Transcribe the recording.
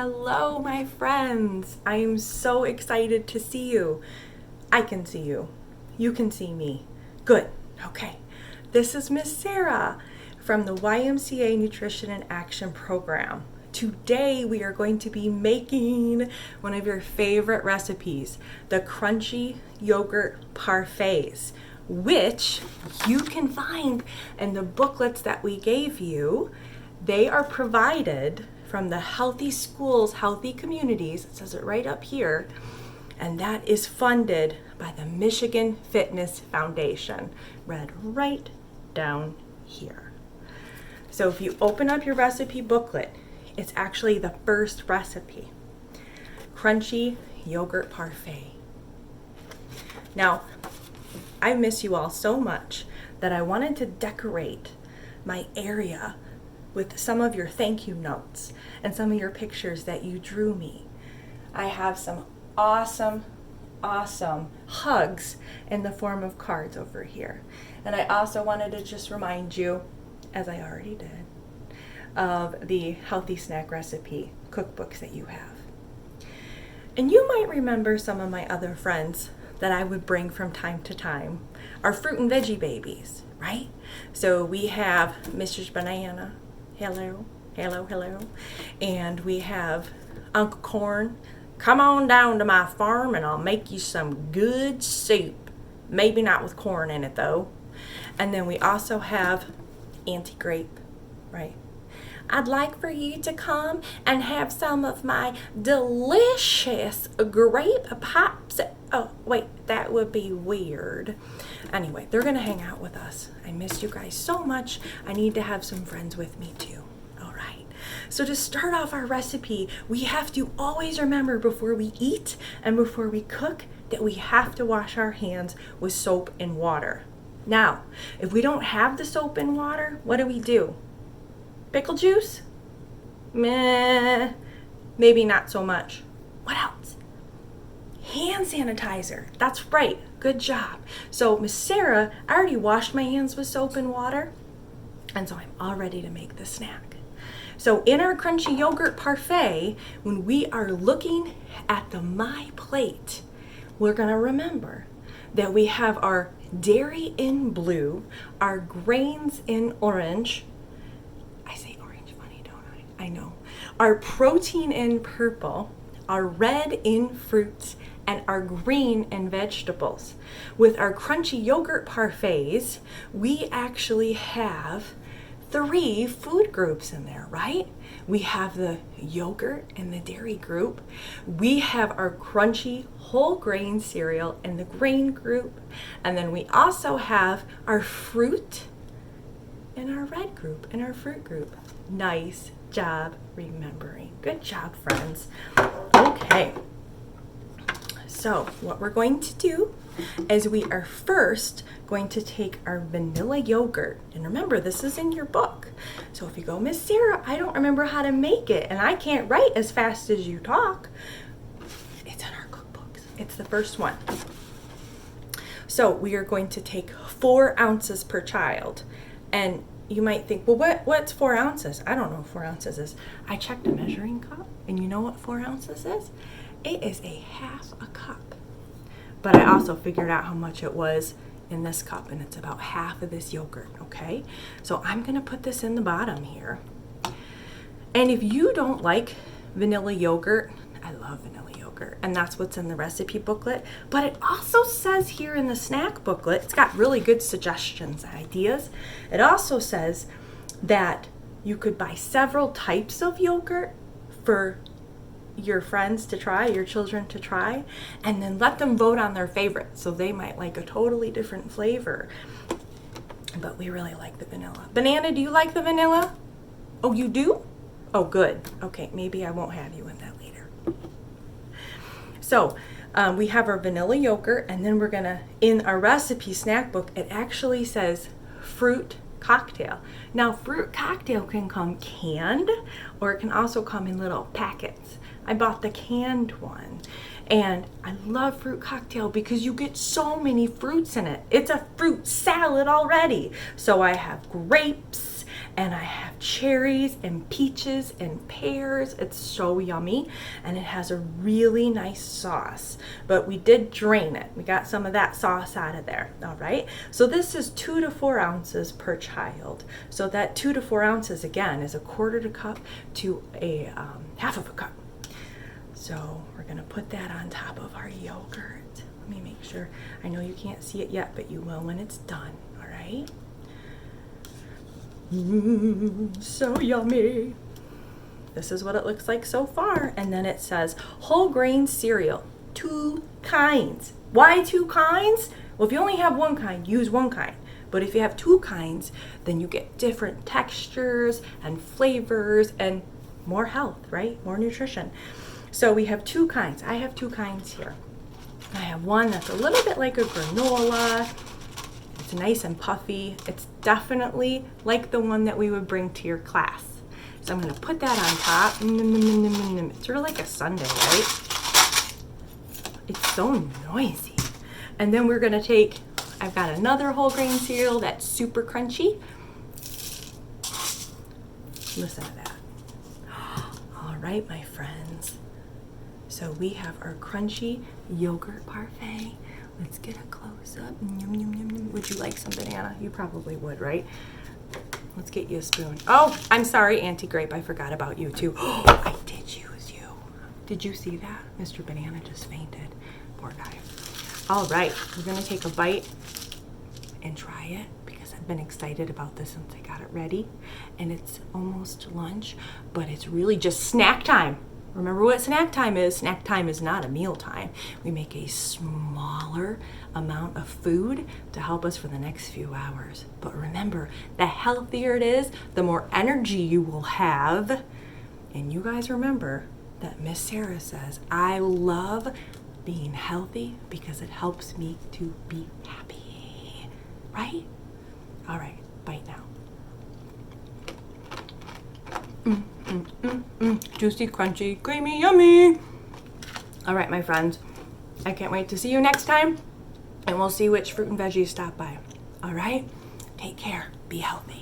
Hello, my friends. I am so excited to see you. I can see you. You can see me. Good. Okay. This is Miss Sarah from the YMCA Nutrition and Action Program. Today we are going to be making one of your favorite recipes, the crunchy yogurt parfaits, which you can find in the booklets that we gave you. They are provided from the Healthy Schools, Healthy Communities, it says it right up here, and that is funded by the Michigan Fitness Foundation, read right down here. So if you open up your recipe booklet, it's actually the first recipe, crunchy yogurt parfait. Now, I miss you all so much that I wanted to decorate my area with some of your thank you notes and some of your pictures that you drew me. I have some awesome hugs in the form of cards over here. And I also wanted to just remind you, as I already did, of the healthy snack recipe cookbooks that you have. And you might remember some of my other friends that I would bring from time to time, our fruit and veggie babies, right? So we have Mrs. Banana, hello. And we have Uncle Corn, come on down to my farm and I'll make you some good soup. Maybe not with corn in it though. And then we also have Auntie Grape, right? I'd like for you to come and have some of my delicious grape pops. Oh, wait, that would be weird. Anyway, they're going to hang out with us. I miss you guys so much. I need to have some friends with me too. All right. So to start off our recipe, we have to always remember before we eat and before we cook that we have to wash our hands with soap and water. Now, if we don't have the soap and water, what do? Pickle juice? Meh, maybe not so much. What else? Hand sanitizer. That's right. Good job. So, Miss Sarah, I already washed my hands with soap and water, and so I'm all ready to make the snack. So, in our crunchy yogurt parfait, when we are looking at the My Plate, we're going to remember that we have our dairy in blue, our grains in orange. I say orange funny, don't I? I know. Our protein in purple, our red in fruits, and our green in vegetables. With our crunchy yogurt parfaits, we actually have 3 food groups in there, right? We have the yogurt in the dairy group. We have our crunchy whole grain cereal in the grain group. And then we also have our fruit in our red group, in our fruit group. Nice job remembering. Good job, friends. Okay. So what we're going to do is we are first going to take our vanilla yogurt. And remember, this is in your book. So if you go, Miss Sarah, I don't remember how to make it, and I can't write as fast as you talk. It's in our cookbooks. It's the first one. So we are going to take 4 ounces per child. And you might think, well, what's 4 ounces? I don't know what 4 ounces is. I checked a measuring cup, and you know what 4 ounces is? It is a half a cup. But I also figured out how much it was in this cup, and it's about half of this yogurt, okay? So I'm gonna put this in the bottom here. And if you don't like vanilla yogurt, I love vanilla yogurt, and that's what's in the recipe booklet, but it also says here in the snack booklet, it's got really good suggestions and ideas. It also says that you could buy several types of yogurt for your friends to try, your children to try, and then let them vote on their favorite. So they might like a totally different flavor, but we really like the vanilla. Banana, do you like the vanilla? Oh, you do? Oh, good. Okay, maybe I won't have you in that later. So we have our vanilla yogurt, and then we're gonna, in our recipe snack book, it actually says fruit cocktail. Now, fruit cocktail can come canned, or it can also come in little packets. I bought the canned one, and I love fruit cocktail because you get so many fruits in it. It's a fruit salad already. So I have grapes and I have cherries and peaches and pears. It's so yummy, and it has a really nice sauce, but we did drain it. We got some of that sauce out of there. All right, so this is 2 to 4 ounces per child. So that 2 to 4 ounces again is a 1/4 cup to a 1/2 of a cup. So we're gonna put that on top of our yogurt. Let me make sure. I know you can't see it yet, but you will when it's done. All right. So yummy. This is what it looks like so far. And then it says whole grain cereal, 2 kinds. Why 2 kinds? Well, if you only have 1 kind, use 1 kind. But if you have 2 kinds, then you get different textures and flavors and more health, right? More nutrition. So we have 2 kinds. I have 2 kinds here. I have one that's a little bit like a granola. It's nice and puffy. It's definitely like the one that we would bring to your class. So I'm going to put that on top. It's sort of like a sundae, right? It's so noisy. And then we're going to take, I've got another whole grain cereal that's super crunchy. Listen to that. All right, my friends. So we have our crunchy yogurt parfait. Let's get a close up. Yum, yum, yum, yum. Would you like some banana? You probably would, right? Let's get you a spoon. Oh, I'm sorry, Auntie Grape. I forgot about you too. Oh, I did use you. Did you see that? Mr. Banana just fainted. Poor guy. All right, we're gonna take a bite and try it because I've been excited about this since I got it ready. And it's almost lunch, but it's really just snack time. Remember what snack time is. Snack time is not a meal time. We make a smaller amount of food to help us for the next few hours. But remember, the healthier it is, the more energy you will have. And you guys remember that Miss Sarah says, I love being healthy because it helps me to be happy. Right? All right, bite now. Juicy, crunchy, creamy, yummy. All right, my friends, I can't wait to see you next time, and we'll see which fruit and veggies stop by. All right, take care, be healthy.